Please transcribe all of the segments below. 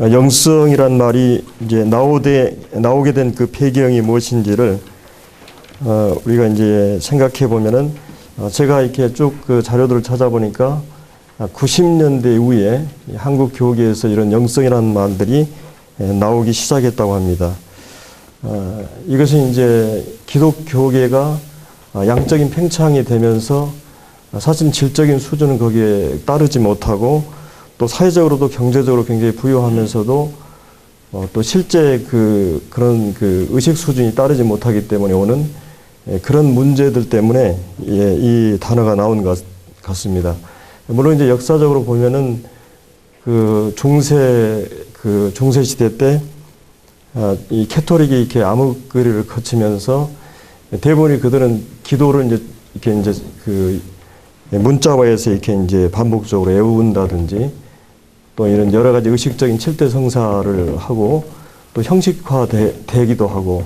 영성이란 말이 이제 나오게 된 그 배경이 무엇인지를 우리가 이제 생각해 보면은 제가 이렇게 쭉 그 자료들을 찾아보니까 90년대 이후에 한국 교계에서 이런 영성이라는 말들이 나오기 시작했다고 합니다. 이것은 이제 기독교계가 양적인 팽창이 되면서 사실 질적인 수준은 거기에 따르지 못하고 또 사회적으로도 경제적으로 굉장히 부유하면서도 또 실제 그런 의식 수준이 따르지 못하기 때문에 오는 그런 문제들 때문에 이 단어가 나온 것 같습니다. 물론 이제 역사적으로 보면은 중세 시대 때 이 캐토릭이 이렇게 암흑거리를 거치면서 대부분이 그들은 기도를 이렇게 문자화해서 이렇게 이제 반복적으로 외운다든지 또 이런 여러 가지 의식적인 7대 성사를 하고 또 형식화되기도 하고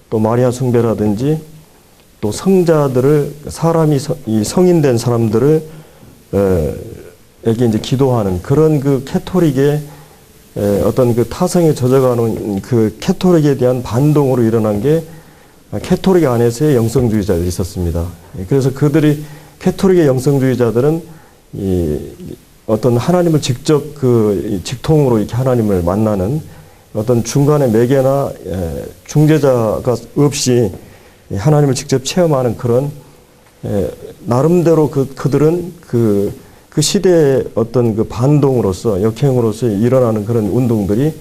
또 마리아 숭배라든지 또 성자들을 이 성인된 사람들을 에게 이제 기도하는 그런 캐토릭의 어떤 타성에 젖어가는 캐토릭에 대한 반동으로 일어난 게 캐토릭 안에서의 영성주의자들이 있었습니다. 그래서 캐토릭의 영성주의자들은 어떤 하나님을 직접 직통으로 이렇게 하나님을 만나는 어떤 중간에 매개나 중재자가 없이 하나님을 직접 체험하는 그런 나름대로 그들은 그 시대의 어떤 반동으로서 역행으로서 일어나는 그런 운동들이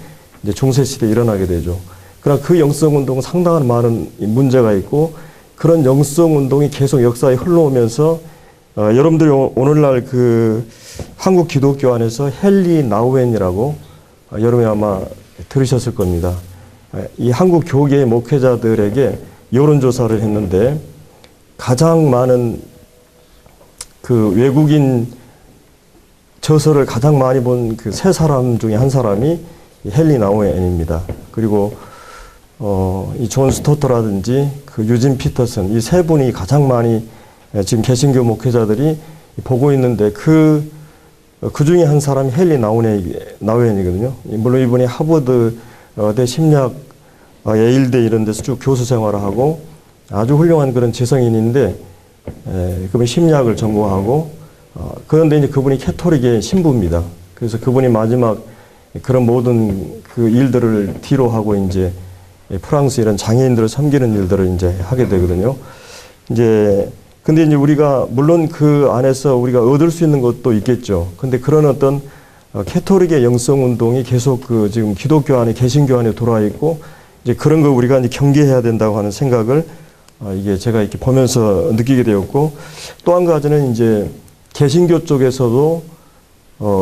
이제 중세 시대에 일어나게 되죠. 그러나 그 영성 운동은 상당한 많은 문제가 있고 그런 영성 운동이 계속 역사에 흘러오면서 여러분들이 오늘날 한국 기독교 안에서 헨리 나우엔이라고 여러분이 아마 들으셨을 겁니다. 이 한국 교계의 목회자들에게 여론조사를 했는데 가장 많은 외국인 저서를 가장 많이 본 세 사람 중에 한 사람이 헨리 나우엔입니다. 그리고 이 존 스토터라든지 유진 피터슨 이 세 분이 가장 많이 지금 개신교 목회자들이 보고 있는데 그 중에 한 사람이 헨리 나우엔이거든요. 물론 이분이 하버드대 심리학 예일대 이런 데서 쭉 교수 생활을 하고 아주 훌륭한 그런 지성인인데 그분이 심리학을 전공하고 그런데 이제 그분이 캐토릭의 신부입니다. 그래서 그분이 마지막 그런 모든 일들을 뒤로 하고 이제 프랑스 이런 장애인들을 섬기는 일들을 이제 하게 되거든요. 근데 이제 우리가 물론 그 안에서 우리가 얻을 수 있는 것도 있겠죠. 근데 그런 어떤 캐토릭의 영성 운동이 계속 지금 기독교 안에 개신교 안에 들어와 있고 이제 그런 거 우리가 이제 경계해야 된다고 하는 생각을 이게 제가 이렇게 보면서 느끼게 되었고 또 한 가지는 이제 개신교 쪽에서도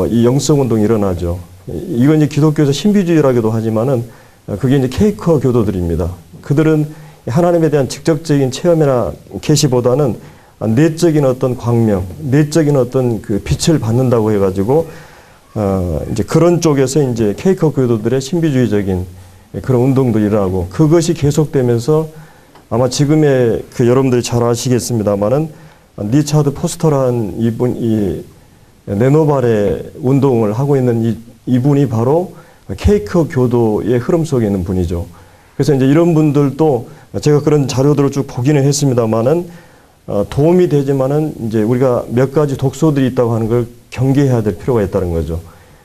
이 영성 운동이 일어나죠. 이건 이제 기독교에서 신비주의라고도 하지만은 그게 이제 케이커 교도들입니다. 그들은 하나님에 대한 직접적인 체험이나 계시보다는 내적인 어떤 광명, 내적인 어떤 빛을 받는다고 해가지고 이제 그런 쪽에서 이제 케이커 교도들의 신비주의적인 그런 운동도 일어나고 그것이 계속되면서 아마 지금의 여러분들이 잘 아시겠습니다만은 리차드 포스터라는 이 네노발의 운동을 하고 있는 이분이 바로 케이커 교도의 흐름 속에 있는 분이죠. 그래서 이제 이런 분들도 제가 그런 자료들을 쭉 보기는 했습니다만은 도움이 되지만은 이제 우리가 몇 가지 독소들이 있다고 하는 걸 경계해야 될 필요가 있다는 거죠.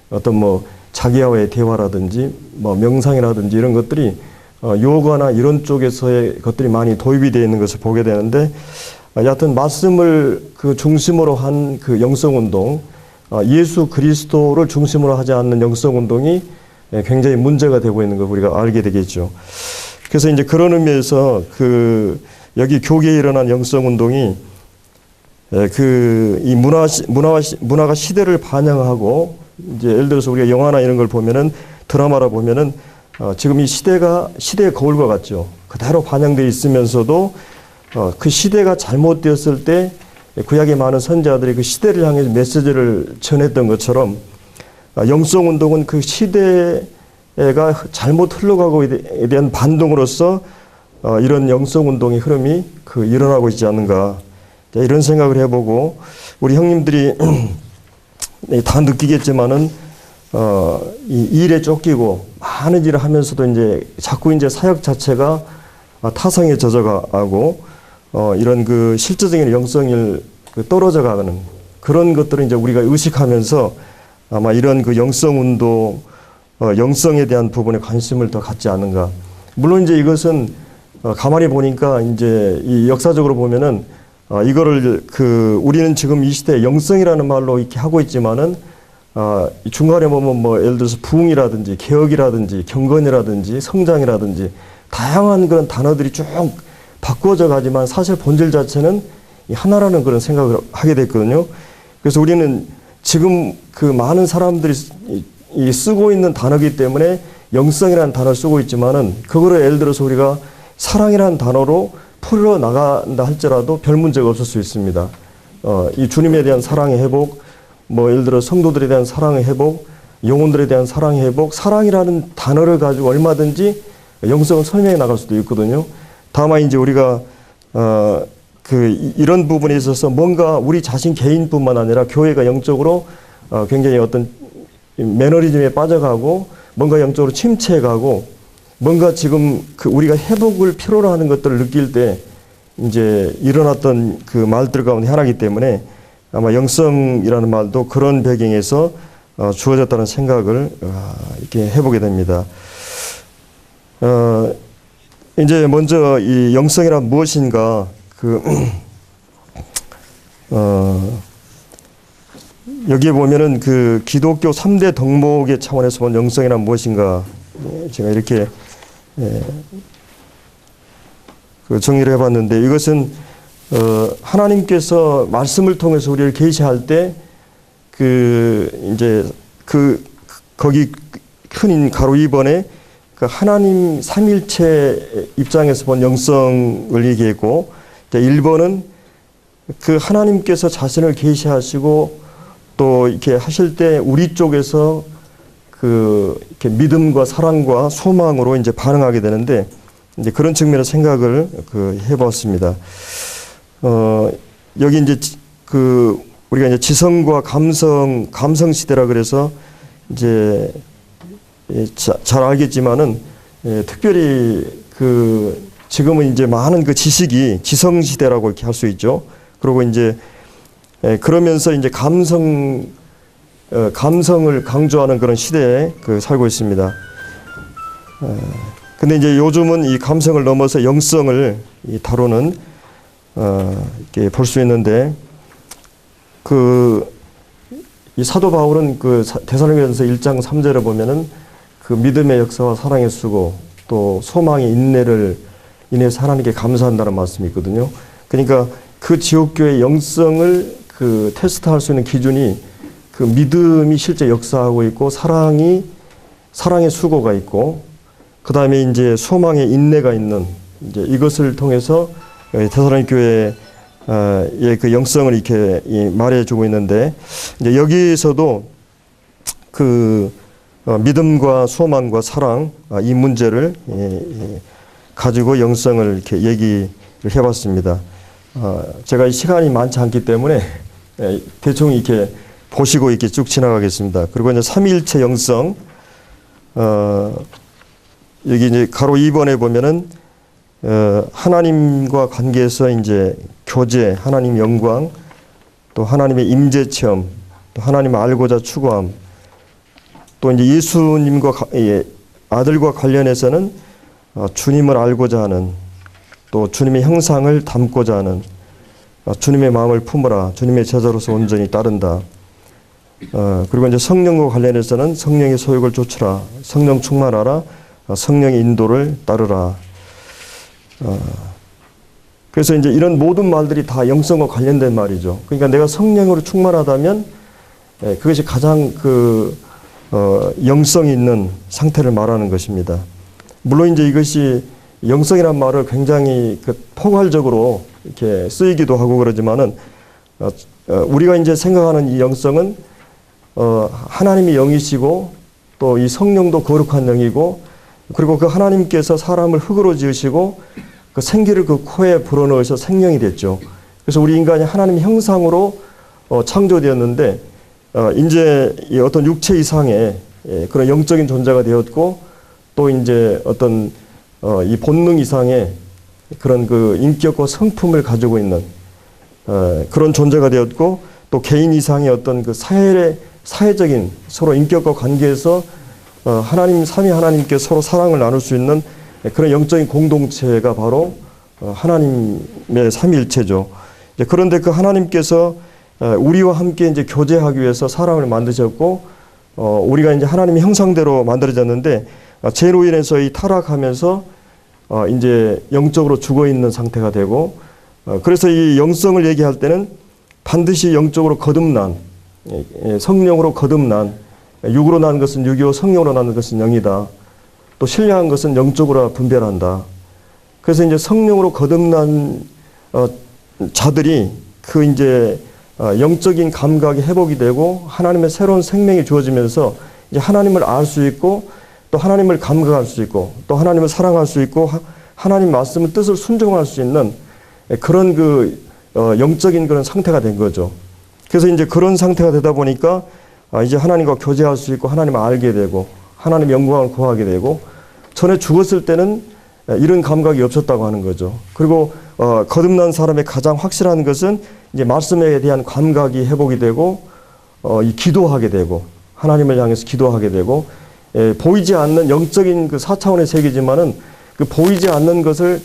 어떤 자기와의 대화라든지 명상이라든지 이런 것들이 요가나 이런 쪽에서의 것들이 많이 도입이 되어 있는 것을 보게 되는데 여하튼 말씀을 중심으로 한 영성 운동, 예수 그리스도를 중심으로 하지 않는 영성 운동이 굉장히 문제가 되고 있는 걸 우리가 알게 되겠죠. 그래서 이제 그런 의미에서 여기 교계에 일어난 영성 운동이 이 문화가 시대를 반영하고 이제 예를 들어서 우리가 영화나 이런 걸 보면은 드라마라 보면은 지금 이 시대의 거울과 같죠. 그대로 반영되어 있으면서도 그 시대가 잘못되었을 때 구약의 많은 선지자들이 그 시대를 향해서 메시지를 전했던 것처럼 영성 운동은 그 시대가 잘못 흘러가고에 대한 반동으로서 이런 영성 운동의 흐름이 일어나고 있지 않는가 이런 생각을 해보고 우리 형님들이 다 느끼겠지만은 이 일에 쫓기고 많은 일을 하면서도 이제 자꾸 이제 사역 자체가 타성에 젖어가고 이런 그 실제적인 영성을 떨어져 가는 그런 것들을 이제 우리가 의식하면서 아마 이런 그 영성 운동, 영성에 대한 부분에 관심을 더 갖지 않는가. 물론 이제 이것은 가만히 보니까 이제 이 역사적으로 보면은 이거를 우리는 지금 이 시대에 영성이라는 말로 이렇게 하고 있지만은 중간에 보면 뭐 예를 들어서 부흥이라든지 개혁이라든지 경건이라든지 성장이라든지 다양한 그런 단어들이 쭉 바꾸어져 가지만 사실 본질 자체는 하나라는 그런 생각을 하게 됐거든요. 그래서 우리는 지금 그 많은 사람들이 쓰고 있는 단어이기 때문에 영성이라는 단어를 쓰고 있지만은 그거를 예를 들어서 우리가 사랑이라는 단어로 풀어 나간다 할지라도 별 문제가 없을 수 있습니다. 이 주님에 대한 사랑의 회복, 뭐 예를 들어 성도들에 대한 사랑의 회복, 영혼들에 대한 사랑의 회복, 사랑이라는 단어를 가지고 얼마든지 영성을 설명해 나갈 수도 있거든요. 다만 이제 우리가 이런 부분에 있어서 뭔가 우리 자신 개인뿐만 아니라 교회가 영적으로 굉장히 어떤 매너리즘에 빠져가고 뭔가 영적으로 침체해가고 뭔가 지금 우리가 회복을 필요로 하는 것들을 느낄 때 이제 일어났던 그 말들 가운데 하나이기 때문에 아마 영성이라는 말도 그런 배경에서 주어졌다는 생각을 이렇게 해보게 됩니다. 이제 먼저 이 영성이란 무엇인가 여기에 보면은 그 기독교 3대 덕목의 차원에서 본 영성이란 무엇인가 제가 이렇게 정리를 해봤는데 이것은 하나님께서 말씀을 통해서 우리를 계시할 때 거기 큰 가로 2번에 그 하나님 삼일체 입장에서 본 영성을 얘기했고 1번은 그 하나님께서 자신을 계시하시고 또 이렇게 하실 때 우리 쪽에서 이렇게 믿음과 사랑과 소망으로 이제 반응하게 되는데 이제 그런 측면에서 생각을 해봤습니다. 여기 이제 우리가 이제 지성과 감성 시대라 그래서 이제 잘 알겠지만은 특별히 지금은 이제 많은 지식이 지성 시대라고 이렇게 할 수 있죠. 그리고 이제 그러면서 이제 감성을 강조하는 그런 시대에 살고 있습니다. 근데 이제 요즘은 이 감성을 넘어서 영성을 다루는 이렇게 볼 수 있는데 이 사도 바울은 데살로니가전서 1장 3절에 보면은 믿음의 역사와 사랑의 수고 또 소망의 인내를 인해서 하나님께 감사한다는 말씀이 있거든요. 그러니까 그 지옥교의 영성을 테스트할 수 있는 기준이 믿음이 실제 역사하고 있고 사랑의 수고가 있고 그 다음에 이제 소망의 인내가 있는 이제 이것을 통해서 데살로니가 교회의 그 영성을 이렇게 말해주고 있는데 이제 여기서도 믿음과 소망과 사랑 이 문제를 가지고 영성을 이렇게 얘기를 해봤습니다. 제가 시간이 많지 않기 때문에 대충 이렇게 보시고 이렇게 쭉 지나가겠습니다. 그리고 이제 삼위일체 영성 여기 이제 가로 2번에 보면은 하나님과 관계에서 이제 교제, 하나님 영광, 또 하나님의 임재 체험, 또 하나님을 알고자 추구함, 또 이제 예수님과 아들과 관련해서는 주님을 알고자 하는, 또 주님의 형상을 담고자 하는, 주님의 마음을 품으라, 주님의 제자로서 온전히 따른다. 그리고 이제 성령과 관련해서는 성령의 소욕을 좇으라, 성령 충만하라, 성령의 인도를 따르라. 그래서 이제 이런 모든 말들이 다 영성과 관련된 말이죠. 그러니까 내가 성령으로 충만하다면 그것이 가장 영성 있는 상태를 말하는 것입니다. 물론 이제 이것이 영성이란 말을 굉장히 포괄적으로 이렇게 쓰이기도 하고 그러지만은 우리가 이제 생각하는 이 영성은 하나님이 영이시고 또 이 성령도 거룩한 영이고 그리고 그 하나님께서 사람을 흙으로 지으시고 그 생기를 그 코에 불어넣으셔 생명이 됐죠. 그래서 우리 인간이 하나님의 형상으로 창조되었는데 이제 어떤 육체 이상의 그런 영적인 존재가 되었고, 또 이제 어떤 이 본능 이상의 그런 그 인격과 성품을 가지고 있는 그런 존재가 되었고, 또 개인 이상의 어떤 그 사회적인 서로 인격과 관계에서 하나님, 삼위 하나님께 서로 사랑을 나눌 수 있는 그런 영적인 공동체가 바로 하나님의 삼위일체죠. 그런데 그 하나님께서 우리와 함께 이제 교제하기 위해서 사람을 만드셨고, 우리가 이제 하나님의 형상대로 만들어졌는데, 죄로 인해서 이 타락하면서 이제 영적으로 죽어 있는 상태가 되고, 그래서 이 영성을 얘기할 때는 반드시 영적으로 거듭난, 성령으로 거듭난, 육으로 난 것은 육이요 성령으로 난 것은 영이다. 또 신령한 것은 영적으로 분별한다. 그래서 이제 성령으로 거듭난 자들이 그 이제 영적인 감각이 회복이 되고 하나님의 새로운 생명이 주어지면서 이제 하나님을 알 수 있고, 또 하나님을 감각할 수 있고, 또 하나님을 사랑할 수 있고, 하나님 말씀을 뜻을 순종할 수 있는 그런 그 영적인 그런 상태가 된 거죠. 그래서 이제 그런 상태가 되다 보니까 이제 하나님과 교제할 수 있고, 하나님을 알게 되고, 하나님의 영광을 구하게 되고, 전에 죽었을 때는 이런 감각이 없었다고 하는 거죠. 그리고 거듭난 사람의 가장 확실한 것은 이제 말씀에 대한 감각이 회복이 되고, 기도하게 되고, 하나님을 향해서 기도하게 되고, 보이지 않는 영적인 그 4차원의 세계지만은 그 보이지 않는 것을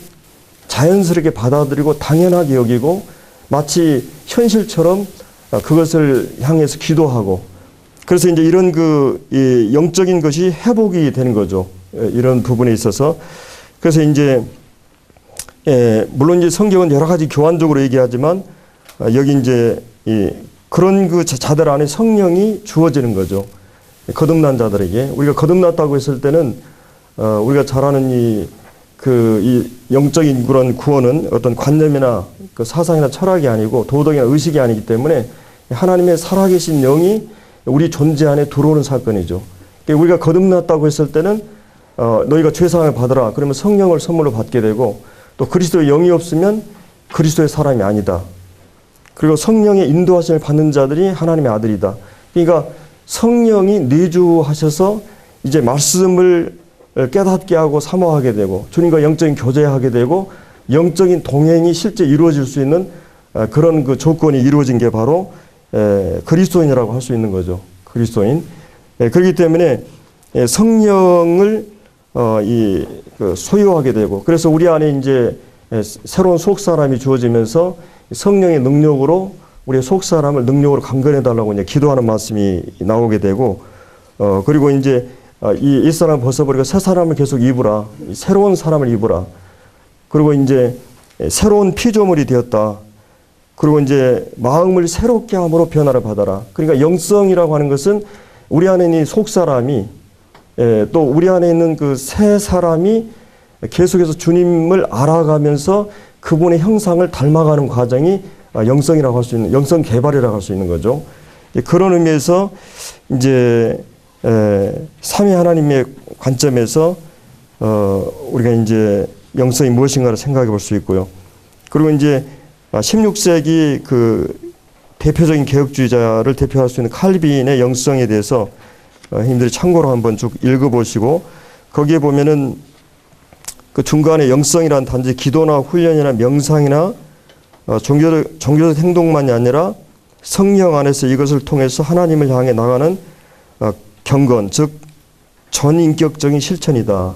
자연스럽게 받아들이고 당연하게 여기고, 마치 현실처럼 그것을 향해서 기도하고, 그래서 이제 이런 이 영적인 것이 회복이 되는 거죠. 이런 부분에 있어서. 그래서 이제 물론 이제 성경은 여러 가지 교환적으로 얘기하지만, 여기 이제 그런 그 자들 안에 성령이 주어지는 거죠. 거듭난 자들에게. 우리가 거듭났다고 했을 때는 우리가 잘 아는 이 영적인 그런 구원은 어떤 관념이나 그 사상이나 철학이 아니고 도덕이나 의식이 아니기 때문에 하나님의 살아계신 영이 우리 존재 안에 들어오는 사건이죠. 우리가 거듭났다고 했을 때는 너희가 죄사함을 받으라. 그러면 성령을 선물로 받게 되고, 또 그리스도의 영이 없으면 그리스도의 사람이 아니다. 그리고 성령의 인도하심을 받는 자들이 하나님의 아들이다. 그러니까 성령이 내주하셔서 이제 말씀을 깨닫게 하고 사모하게 되고, 주님과 영적인 교제하게 되고, 영적인 동행이 실제 이루어질 수 있는 그런 그 조건이 이루어진 게 바로 그리스도인이라고 할 수 있는 거죠. 그리스도인. 그렇기 때문에 성령을 소유하게 되고, 그래서 우리 안에 이제 새로운 속사람이 주어지면서 성령의 능력으로 우리의 속사람을 능력으로 강건해 달라고 이제 기도하는 말씀이 나오게 되고, 그리고 이제 이 사람 벗어버리고 새 사람을 계속 입으라. 새로운 사람을 입으라. 그리고 이제 새로운 피조물이 되었다. 그리고 이제 마음을 새롭게 함으로 변화를 받아라. 그러니까 영성이라고 하는 것은 우리 안에 있는 속사람이, 또 우리 안에 있는 그 새 사람이 계속해서 주님을 알아가면서 그분의 형상을 닮아가는 과정이 영성이라고 할 수 있는, 영성 개발이라고 할 수 있는 거죠. 그런 의미에서 이제 삼위 하나님의 관점에서 우리가 이제 영성이 무엇인가를 생각해 볼 수 있고요. 그리고 이제 16세기 그 대표적인 개혁주의자를 대표할 수 있는 칼빈의 영성에 대해서 형님들이 참고로 한번 쭉 읽어보시고, 거기에 보면은 그 중간에 영성이란 단지 기도나 훈련이나 명상이나 종교적 행동만이 아니라 성령 안에서 이것을 통해서 하나님을 향해 나가는 경건, 즉 전인격적인 실천이다.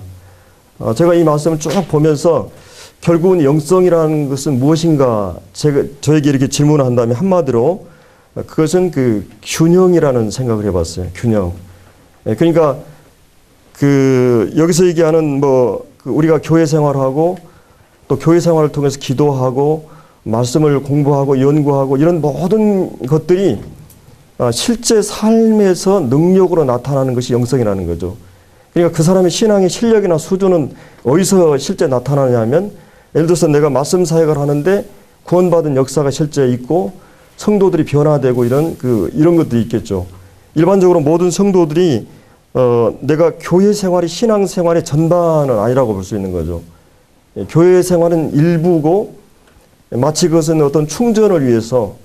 제가 이 말씀을 쭉 보면서 결국은 영성이라는 것은 무엇인가 저에게 이렇게 질문을 한다면 한마디로 그것은 그 균형이라는 생각을 해봤어요. 균형. 그러니까 여기서 얘기하는 우리가 교회 생활하고 또 교회 생활을 통해서 기도하고 말씀을 공부하고 연구하고 이런 모든 것들이 실제 삶에서 능력으로 나타나는 것이 영성이라는 거죠. 그러니까 그 사람의 신앙의 실력이나 수준은 어디서 실제 나타나냐면, 예를 들어서 내가 말씀 사역을 하는데 구원받은 역사가 실제 있고 성도들이 변화되고 이런 것들이 있겠죠. 일반적으로 모든 성도들이 내가 교회 생활이 신앙 생활의 전반은 아니라고 볼 수 있는 거죠. 교회 생활은 일부고 마치 그것은 어떤 충전을 위해서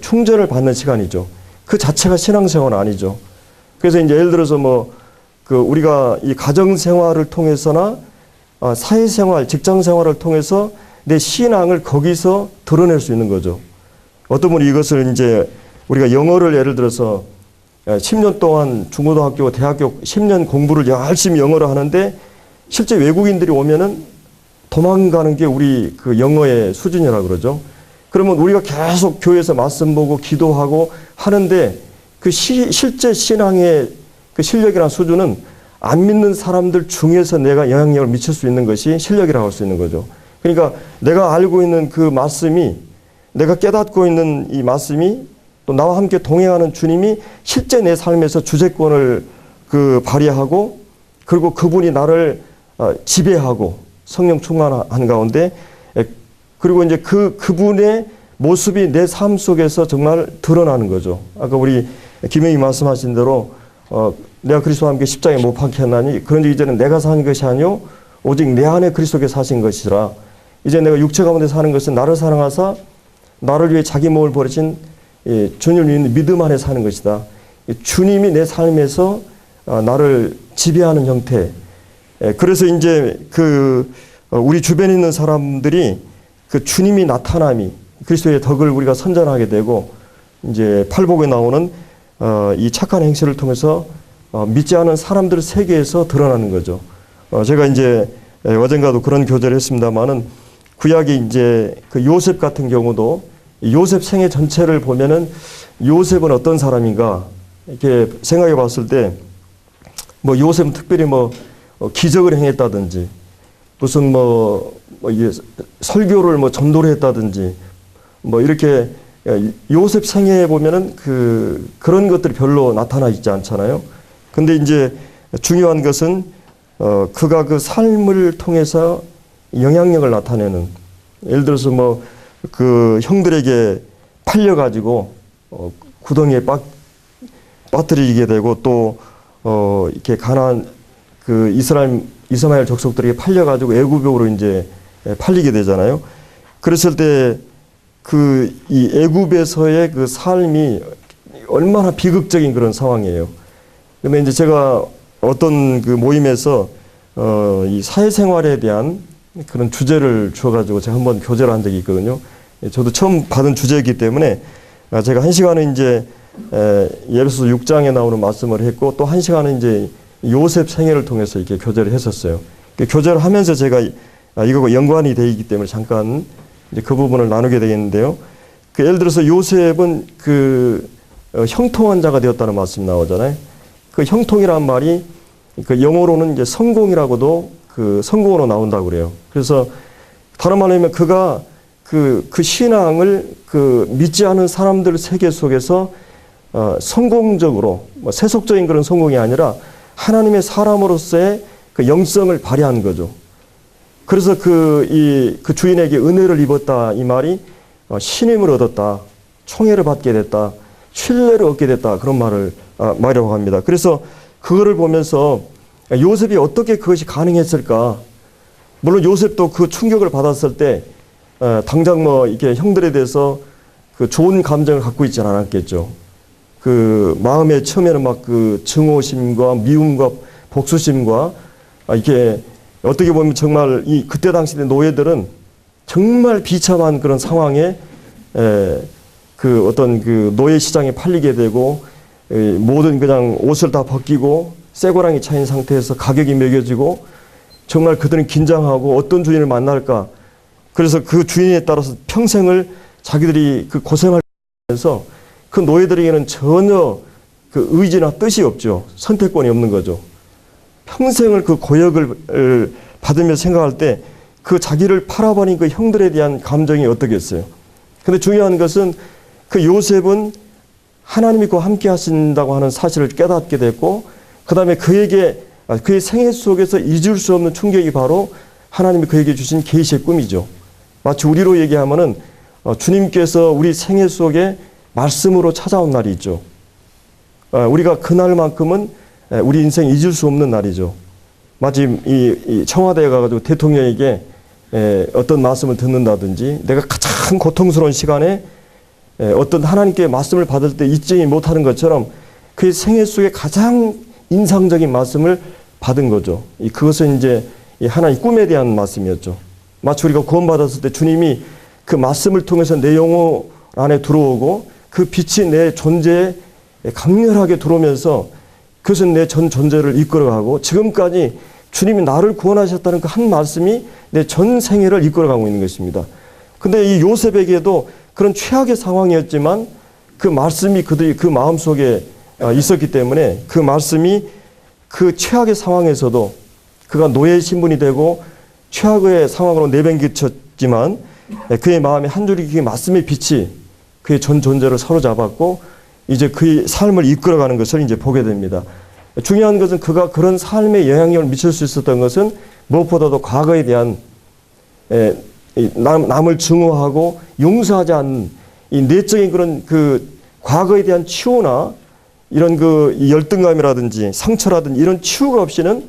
충전을 받는 시간이죠. 그 자체가 신앙 생활은 아니죠. 그래서 이제 예를 들어서 뭐 그 우리가 이 가정 생활을 통해서나 사회 생활, 직장 생활을 통해서 내 신앙을 거기서 드러낼 수 있는 거죠. 어떤 분이 이것을 이제 우리가 영어를 예를 들어서 10년 동안 중고등학교, 대학교 10년 공부를 열심히 영어를 하는데 실제 외국인들이 오면은 도망가는 게 우리 그 영어의 수준이라고 그러죠. 그러면 우리가 계속 교회에서 말씀 보고 기도하고 하는데 그 실제 신앙의 그 실력이라는 수준은 안 믿는 사람들 중에서 내가 영향력을 미칠 수 있는 것이 실력이라고 할 수 있는 거죠. 그러니까 내가 알고 있는 그 말씀이, 내가 깨닫고 있는 이 말씀이 또 나와 함께 동행하는 주님이 실제 내 삶에서 주재권을 그 발휘하고 그리고 그분이 나를 지배하고 성령 충만한 가운데 그리고 이제 그분의 모습이 내 삶 속에서 정말 드러나는 거죠. 아까 우리 김영희 말씀하신 대로 내가 그리스도와 함께 십자가에 못 박혔나니 그런즉 이제는 내가 사는 것이 아니요 오직 내 안에 그리스도께서 사신 것이라. 이제 내가 육체 가운데 사는 것은 나를 사랑하사 나를 위해 자기 몸을 버리신 주님을 믿는 믿음 안에 사는 것이다. 주님이 내 삶에서 나를 지배하는 형태. 그래서 이제 우리 주변에 있는 사람들이 그 주님이 나타남이 그리스도의 덕을 우리가 선전하게 되고 이제 팔복에 나오는 이 착한 행실을 통해서 믿지 않은 사람들 세계에서 드러나는 거죠. 제가 이제 어젠가도 그런 교제를 했습니다만은 구약에 이제 그 요셉 같은 경우도 요셉 생애 전체를 보면은 요셉은 어떤 사람인가 이렇게 생각해 봤을 때 뭐 요셉은 특별히 뭐 기적을 행했다든지 무슨 이게 설교를 뭐 전도를 했다든지 뭐 이렇게 요셉 생애에 보면은 그런 것들이 별로 나타나 있지 않잖아요. 근데 이제 중요한 것은 그가 그 삶을 통해서 영향력을 나타내는, 예를 들어서 뭐 그 형들에게 팔려가지고 구덩이에 빠뜨리게 되고 또 이렇게 가나안 그 이스마엘 족속들에게 팔려가지고 애굽으로 이제 팔리게 되잖아요. 그랬을 때 이 애굽에서의 그 삶이 얼마나 비극적인 그런 상황이에요. 근데 이제 제가 어떤 그 모임에서 이 사회생활에 대한 그런 주제를 주어가지고 제가 한번 교제를 한 적이 있거든요. 저도 처음 받은 주제이기 때문에 제가 1시간은 이제 예배소 6장에 나오는 말씀을 했고 또 1시간은 이제 요셉 생애를 통해서 이렇게 교제를 했었어요. 교제를 하면서 제가 이거와 연관이 되어 있기 때문에 잠깐 이제 그 부분을 나누게 되겠는데요. 예를 들어서 요셉은 형통한 자가 되었다는 말씀이 나오잖아요. 그 형통이란 말이 그 영어로는 이제 성공이라고도 성공으로 나온다고 그래요. 그래서 다른 말로 하면 그가 그 신앙을 믿지 않은 사람들 세계 속에서 성공적으로 세속적인 그런 성공이 아니라 하나님의 사람으로서의 그 영성을 발휘한 거죠. 그래서 그 주인에게 은혜를 입었다 이 말이 신임을 얻었다, 총애를 받게 됐다, 신뢰를 얻게 됐다 그런 말이라고 합니다. 그래서 그거를 보면서 요셉이 어떻게 그것이 가능했을까? 물론 요셉도 그 충격을 받았을 때 당장 이렇게 형들에 대해서 그 좋은 감정을 갖고 있지는 않았겠죠. 그 마음에 처음에는 막 증오심과 미움과 복수심과 이렇게 어떻게 보면 정말 그때 당시의 노예들은 정말 비참한 그런 상황에 어떤 노예 시장에 팔리게 되고 모든 그냥 옷을 다 벗기고 쇠고랑이 차인 상태에서 가격이 매겨지고 정말 그들은 긴장하고 어떤 주인을 만날까. 그래서 그 주인에 따라서 평생을 자기들이 고생하면서 그 노예들에게는 전혀 의지나 뜻이 없죠. 선택권이 없는 거죠. 평생을 고역을 받으며 생각할 때 자기를 팔아버린 그 형들에 대한 감정이 어떻겠어요. 근데 중요한 것은 요셉은 하나님이 그와 함께 하신다고 하는 사실을 깨닫게 됐고 그 다음에 그의 생애 속에서 잊을 수 없는 충격이 바로 하나님이 그에게 주신 계시의 꿈이죠. 마치 우리로 얘기하면은 주님께서 우리 생애 속에 말씀으로 찾아온 날이 있죠. 우리가 그날만큼은 우리 인생 잊을 수 없는 날이죠. 마치 이 청와대에 가가지고 대통령에게 어떤 말씀을 듣는다든지 내가 가장 고통스러운 시간에 어떤 하나님께 말씀을 받을 때 잊지 못하는 것처럼 그의 생애 속에 가장 인상적인 말씀을 받은 거죠. 그것은 이제 하나님 꿈에 대한 말씀이었죠. 마치 우리가 구원받았을 때 주님이 그 말씀을 통해서 내 영혼 안에 들어오고 그 빛이 내 존재에 강렬하게 들어오면서 그것은 내 전 존재를 이끌어가고 지금까지 주님이 나를 구원하셨다는 그 한 말씀이 내 전 생애를 이끌어가고 있는 것입니다. 근데 이 요셉에게도 그런 최악의 상황이었지만 그 말씀이 그들이 그 마음속에 있었기 때문에 그 말씀이 그 최악의 상황에서도 그가 노예 신분이 되고 최악의 상황으로 내팽개쳤지만 그의 마음에 한 줄기 그 말씀의 빛이 그의 전 존재를 사로잡았고 이제 그의 삶을 이끌어가는 것을 이제 보게 됩니다. 중요한 것은 그가 그런 삶에 영향력을 미칠 수 있었던 것은 무엇보다도 과거에 대한 남을 증오하고 용서하지 않는 이 내적인 그런 그 과거에 대한 치유나 이런 그 열등감이라든지 상처라든지 이런 치유가 없이는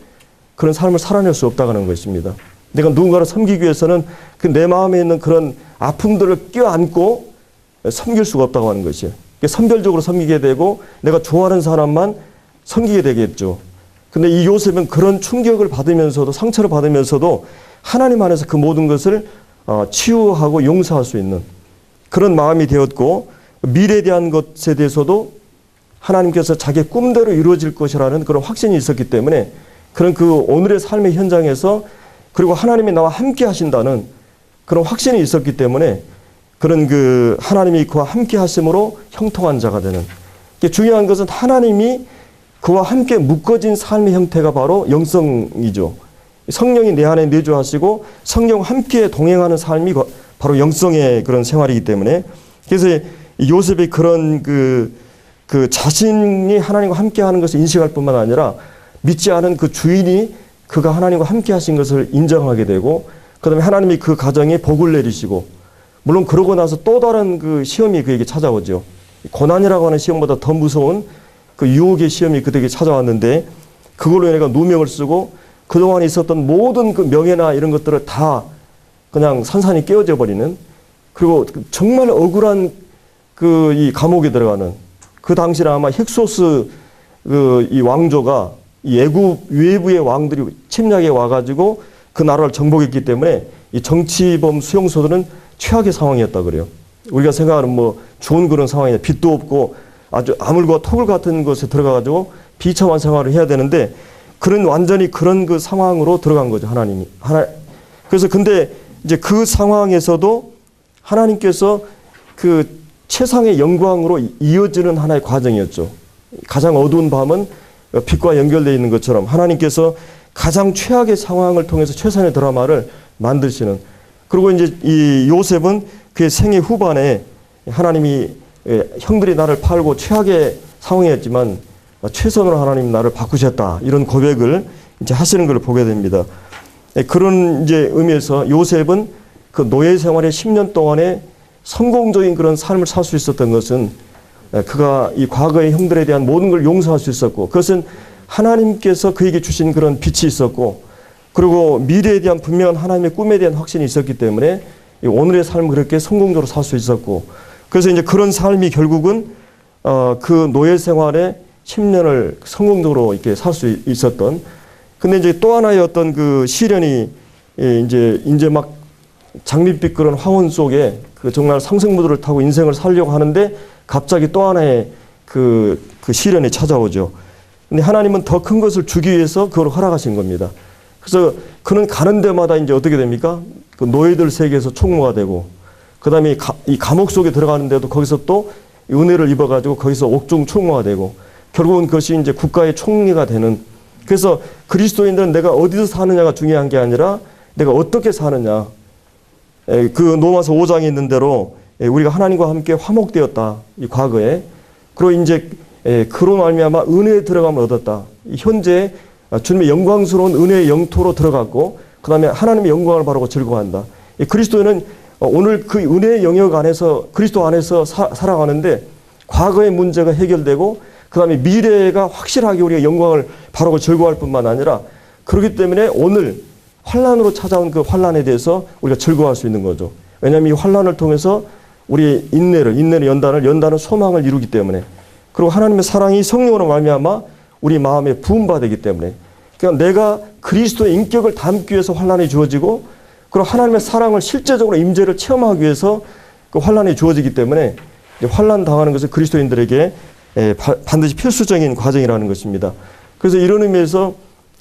그런 삶을 살아낼 수 없다고 하는 것입니다. 내가 누군가를 섬기기 위해서는 그 내 마음에 있는 그런 아픔들을 껴안고 섬길 수가 없다고 하는 것이에요. 선별적으로 섬기게 되고 내가 좋아하는 사람만 섬기게 되겠죠. 근데 이 요셉은 그런 충격을 받으면서도 상처를 받으면서도 하나님 안에서 그 모든 것을 치유하고 용서할 수 있는 그런 마음이 되었고 미래에 대한 것에 대해서도 하나님께서 자기의 꿈대로 이루어질 것이라는 그런 확신이 있었기 때문에 그런 그 오늘의 삶의 현장에서 그리고 하나님이 나와 함께 하신다는 그런 확신이 있었기 때문에 그런 그 하나님이 그와 함께 하심으로 형통한 자가 되는 중요한 것은 하나님이 그와 함께 묶어진 삶의 형태가 바로 영성이죠. 성령이 내 안에 내주하시고 성령과 함께 동행하는 삶이 바로 영성의 그런 생활이기 때문에 그래서 요셉이 그런 그 자신이 하나님과 함께 하는 것을 인식할 뿐만 아니라 믿지 않은 그 주인이 그가 하나님과 함께 하신 것을 인정하게 되고 그 다음에 하나님이 그 가정에 복을 내리시고 물론 그러고 나서 또 다른 그 시험이 그에게 찾아오죠. 고난이라고 하는 시험보다 더 무서운 그 유혹의 시험이 그들에게 찾아왔는데 그걸로 인해 누명을 쓰고 그동안 있었던 모든 그 명예나 이런 것들을 다 그냥 산산이 깨어져 버리는 그리고 정말 억울한 그 이 감옥에 들어가는 그 당시에 아마 헥소스 그 이 왕조가 이 애굽 외부의 왕들이 침략해 와가지고 그 나라를 정복했기 때문에 이 정치범 수용소들은 최악의 상황이었다 그래요. 우리가 생각하는 뭐 좋은 그런 상황이냐 빛도 없고 아주 아물과 토굴 같은 곳에 들어가가지고 비참한 생활을 해야 되는데 그런 완전히 그런 그 상황으로 들어간 거죠 하나님이. 그래서 근데 이제 그 상황에서도 하나님께서 그 최상의 영광으로 이어지는 하나의 과정이었죠. 가장 어두운 밤은 빛과 연결되어 있는 것처럼 하나님께서 가장 최악의 상황을 통해서 최선의 드라마를 만드시는 그리고 이제 이 요셉은 그의 생애 후반에 하나님이 형들이 나를 팔고 최악의 상황이었지만 최선으로 하나님 나를 바꾸셨다 이런 고백을 이제 하시는 걸 보게 됩니다. 그런 이제 의미에서 요셉은 그 노예 생활의 10년 동안에 성공적인 그런 삶을 살 수 있었던 것은 그가 이 과거의 형들에 대한 모든 걸 용서할 수 있었고 그것은 하나님께서 그에게 주신 그런 빛이 있었고 그리고 미래에 대한 분명한 하나님의 꿈에 대한 확신이 있었기 때문에 오늘의 삶을 그렇게 성공적으로 살 수 있었고 그래서 이제 그런 삶이 결국은 그 노예 생활에 10년을 성공적으로 이렇게 살 수 있었던 근데 이제 또 하나의 어떤 그 시련이 이제 막 장밋빛 그런 황혼 속에 그 정말 상승무도를 타고 인생을 살려고 하는데 갑자기 또 하나의 그 시련이 찾아오죠. 근데 하나님은 더 큰 것을 주기 위해서 그걸 허락하신 겁니다. 그래서 그는 가는 데마다 이제 어떻게 됩니까? 그 노예들 세계에서 총무가 되고, 그 다음에 이 감옥 속에 들어가는데도 거기서 또 은혜를 입어가지고 거기서 옥중 총무가 되고, 결국은 그것이 이제 국가의 총리가 되는. 그래서 그리스도인들은 내가 어디서 사느냐가 중요한 게 아니라 내가 어떻게 사느냐. 그 로마서 5장에 있는 대로 우리가 하나님과 함께 화목되었다. 이 과거에. 그리고 이제 그로 말미암아 은혜에 들어감을 얻었다. 현재 주님의 영광스러운 은혜의 영토로 들어갔고 그 다음에 하나님의 영광을 바라고 즐거워한다. 그리스도인은 오늘 그 은혜의 영역 안에서 그리스도 안에서 살아가는데 과거의 문제가 해결되고 그 다음에 미래가 확실하게 우리가 영광을 바라고 즐거워할 뿐만 아니라 그렇기 때문에 오늘 환난으로 찾아온 그 환난에 대해서 우리가 즐거워할 수 있는 거죠. 왜냐하면 이 환난을 통해서 우리의 인내를 연다는 소망을 이루기 때문에 그리고 하나님의 사랑이 성령으로 말미암아 우리 마음에 부음받기 때문에, 그러니까 내가 그리스도의 인격을 담기 위해서 환난이 주어지고, 그리고 하나님의 사랑을 실제적으로 임재를 체험하기 위해서 그 환난이 주어지기 때문에 환난 당하는 것은 그리스도인들에게 반드시 필수적인 과정이라는 것입니다. 그래서 이런 의미에서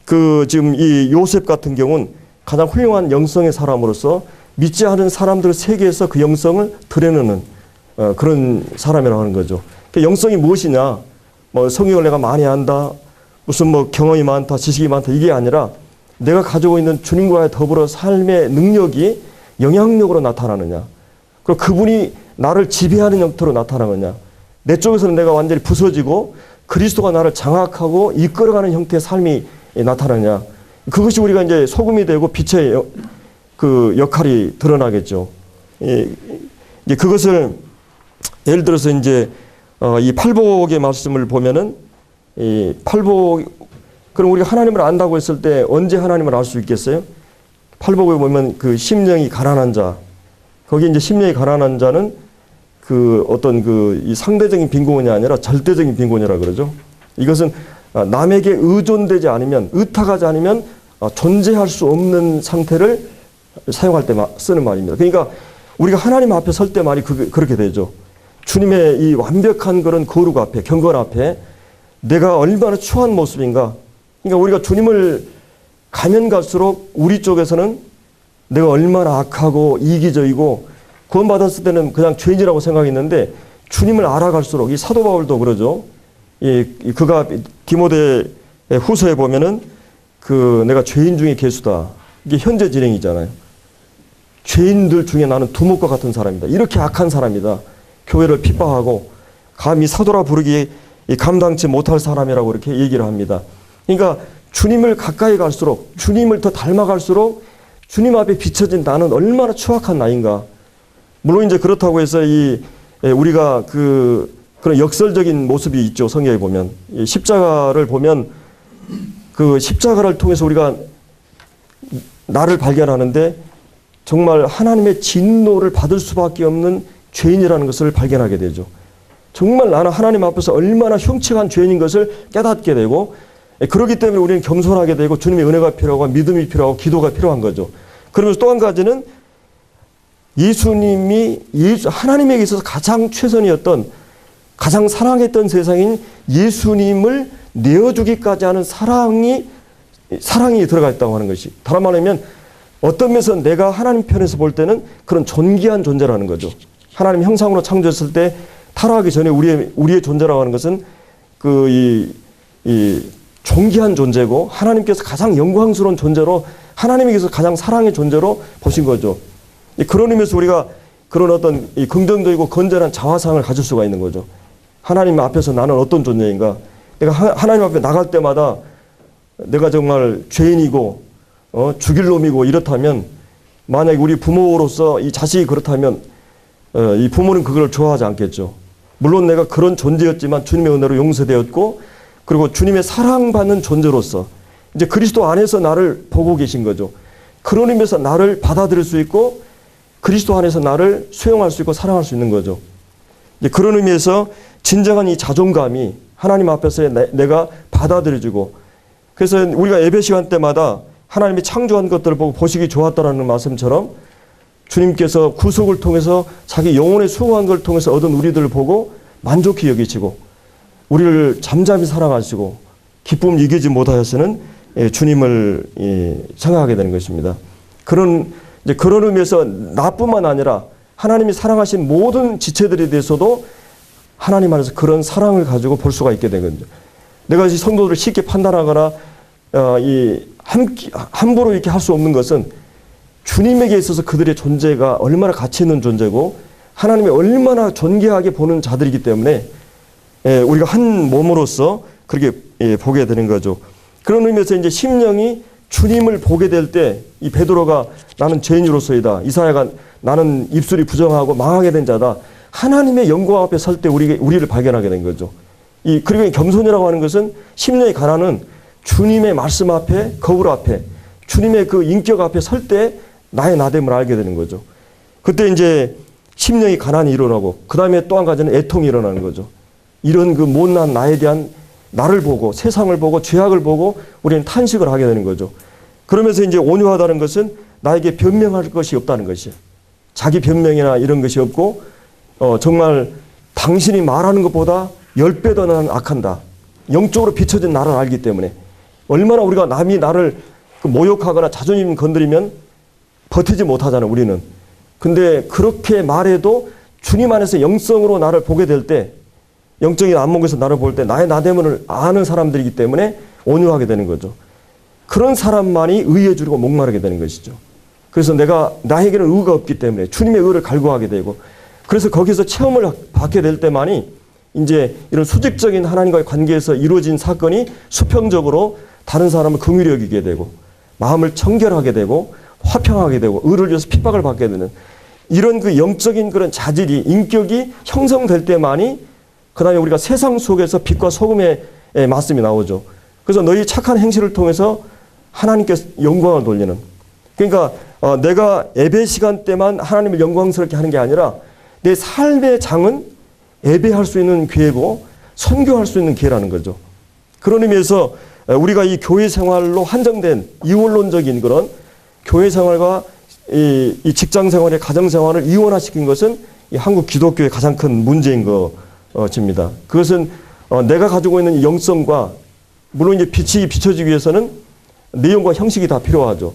그 지금 이 요셉 같은 경우는 가장 훌륭한 영성의 사람으로서 믿지 않은 사람들 세계에서 그 영성을 드러내는 그런 사람이라고 하는 거죠. 그 영성이 무엇이냐? 뭐 성경을 내가 많이 안다, 무슨 뭐 경험이 많다, 지식이 많다, 이게 아니라 내가 가지고 있는 주님과의 더불어 삶의 능력이 영향력으로 나타나느냐, 그리고 그분이 나를 지배하는 형태로 나타나느냐, 내 쪽에서는 내가 완전히 부서지고 그리스도가 나를 장악하고 이끌어가는 형태의 삶이 나타나느냐, 그것이 우리가 이제 소금이 되고 빛의 그 역할이 드러나겠죠. 이제 그것을 예를 들어서 이제 이 팔복의 말씀을 보면은, 이 팔복, 그럼 우리가 하나님을 안다고 했을 때 언제 하나님을 알 수 있겠어요? 팔복에 보면 그 심령이 가난한 자, 거기 이제 심령이 가난한 자는 그 어떤 그 이 상대적인 빈곤이 아니라 절대적인 빈곤이라 그러죠. 이것은 남에게 의존되지 않으면, 의탁하지 않으면 존재할 수 없는 상태를 사용할 때 쓰는 말입니다. 그러니까 우리가 하나님 앞에 설 때 말이 그렇게 되죠. 주님의 이 완벽한 그런 거룩 앞에, 경건 앞에 내가 얼마나 추한 모습인가. 그러니까 우리가 주님을 가면 갈수록 우리 쪽에서는 내가 얼마나 악하고 이기적이고, 구원받았을 때는 그냥 죄인이라고 생각했는데 주님을 알아갈수록, 이 사도 바울도 그러죠. 그가 디모데 후서에 보면은 그 내가 죄인 중에 괴수다. 이게 현재 진행이잖아요. 죄인들 중에 나는 두목과 같은 사람이다. 이렇게 악한 사람이다. 교회를 핍박하고 감히 사도라 부르기 감당치 못할 사람이라고 이렇게 얘기를 합니다. 그러니까 주님을 가까이 갈수록, 주님을 더 닮아갈수록 주님 앞에 비춰진 나는 얼마나 추악한 나인가. 물론 이제 그렇다고 해서 우리가 그런 역설적인 모습이 있죠. 성경에 보면 이 십자가를 보면 그 십자가를 통해서 우리가 나를 발견하는데 정말 하나님의 진노를 받을 수밖에 없는 죄인이라는 것을 발견하게 되죠. 정말 나는 하나님 앞에서 얼마나 흉측한 죄인인 것을 깨닫게 되고, 그렇기 때문에 우리는 겸손하게 되고 주님의 은혜가 필요하고 믿음이 필요하고 기도가 필요한 거죠. 그러면서 또 한 가지는 하나님에게 있어서 가장 최선이었던, 가장 사랑했던 세상인 예수님을 내어주기까지 하는 사랑이 들어가 있다고 하는 것이, 다른 말로 하면 어떤 면에서 내가 하나님 편에서 볼 때는 그런 존귀한 존재라는 거죠. 하나님 형상으로 창조했을 때 타락하기 전에 우리의 존재라고 하는 것은 이 존귀한 존재고, 하나님께서 가장 영광스러운 존재로, 하나님에게서 가장 사랑의 존재로 보신 거죠. 그런 의미에서 우리가 그런 어떤 이 긍정적이고 건전한 자화상을 가질 수가 있는 거죠. 하나님 앞에서 나는 어떤 존재인가. 내가 하나님 앞에 나갈 때마다 내가 정말 죄인이고 죽일 놈이고 이렇다면, 만약에 우리 부모로서 이 자식이 그렇다면 이 부모는 그걸 좋아하지 않겠죠. 물론 내가 그런 존재였지만 주님의 은혜로 용서되었고, 그리고 주님의 사랑받는 존재로서 이제 그리스도 안에서 나를 보고 계신 거죠. 그런 의미에서 나를 받아들일 수 있고 그리스도 안에서 나를 수용할 수 있고 사랑할 수 있는 거죠. 이제 그런 의미에서 진정한 이 자존감이 하나님 앞에서 내가 받아들여지고, 그래서 우리가 예배 시간 때마다 하나님이 창조한 것들을 보고 보시기 좋았다라는 말씀처럼 주님께서 구속을 통해서 자기 영혼의 수고한 걸 통해서 얻은 우리들을 보고 만족히 여기시고 우리를 잠잠히 사랑하시고 기쁨 이기지 못하여서는 주님을 생각하게 되는 것입니다. 그런 의미에서 나뿐만 아니라 하나님이 사랑하신 모든 지체들에 대해서도 하나님 안에서 그런 사랑을 가지고 볼 수가 있게 되거든요. 내가 이 성도들을 쉽게 판단하거나 함부로 이렇게 할 수 없는 것은 주님에게 있어서 그들의 존재가 얼마나 가치 있는 존재고 하나님이 얼마나 존귀하게 보는 자들이기 때문에 우리가 한 몸으로서 그렇게 보게 되는 거죠. 그런 의미에서 이제 심령이 주님을 보게 될 때 이 베드로가 나는 죄인으로서이다, 이사야가 나는 입술이 부정하고 망하게 된 자다, 하나님의 영광 앞에 설 때 우리를 발견하게 된 거죠. 그리고 겸손이라고 하는 것은 심령의 가난은 주님의 말씀 앞에, 거울 앞에, 주님의 그 인격 앞에 설 때 나의 나됨을 알게 되는 거죠. 그때 이제 심령의 가난이 일어나고, 그 다음에 또 한 가지는 애통이 일어나는 거죠. 이런 그 못난 나에 대한 나를 보고 세상을 보고 죄악을 보고 우리는 탄식을 하게 되는 거죠. 그러면서 이제 온유하다는 것은 나에게 변명할 것이 없다는 것이에요. 자기 변명이나 이런 것이 없고 정말 당신이 말하는 것보다 10배 더 나는 악한다. 영적으로 비춰진 나를 알기 때문에 얼마나 우리가 남이 나를 모욕하거나 자존심 건드리면 버티지 못하잖아요. 우리는. 근데 그렇게 말해도 주님 안에서 영성으로 나를 보게 될 때 영적인 안목에서 나를 볼 때 나의 나대문을 아는 사람들이기 때문에 온유하게 되는 거죠. 그런 사람만이 의에 주리고 목마르게 되는 것이죠. 그래서 나에게는 의가 없기 때문에 주님의 의를 갈구하게 되고 그래서 거기서 체험을 받게 될 때만이 이제 이런 수직적인 하나님과의 관계에서 이루어진 사건이 수평적으로 다른 사람을 긍휼히 여기게 되고 마음을 청결하게 되고 화평하게 되고 의를 위해서 핍박을 받게 되는 이런 그 영적인 그런 자질이 인격이 형성될 때만이 그 다음에 우리가 세상 속에서 빛과 소금의 말씀이 나오죠. 그래서 너희 착한 행실을 통해서 하나님께 영광을 돌리는 그러니까 내가 예배 시간 때만 하나님을 영광스럽게 하는 게 아니라 내 삶의 장은 예배할 수 있는 기회고 선교할 수 있는 기회라는 거죠. 그런 의미에서 우리가 이 교회 생활로 한정된 이원론적인 그런 교회 생활과 이 직장 생활의 가정 생활을 이원화시킨 것은 이 한국 기독교의 가장 큰 문제인 것입니다. 그것은 내가 가지고 있는 영성과 물론 이제 빛이 비춰지기 위해서는 내용과 형식이 다 필요하죠.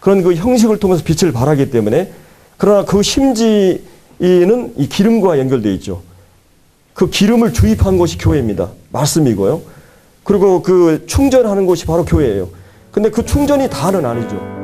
그런 그 형식을 통해서 빛을 발하기 때문에 그러나 그 심지는 이 기름과 연결되어 있죠. 그 기름을 주입한 곳이 교회입니다. 말씀이고요. 그리고 그 충전하는 곳이 바로 교회예요. 근데 그 충전이 다는 아니죠.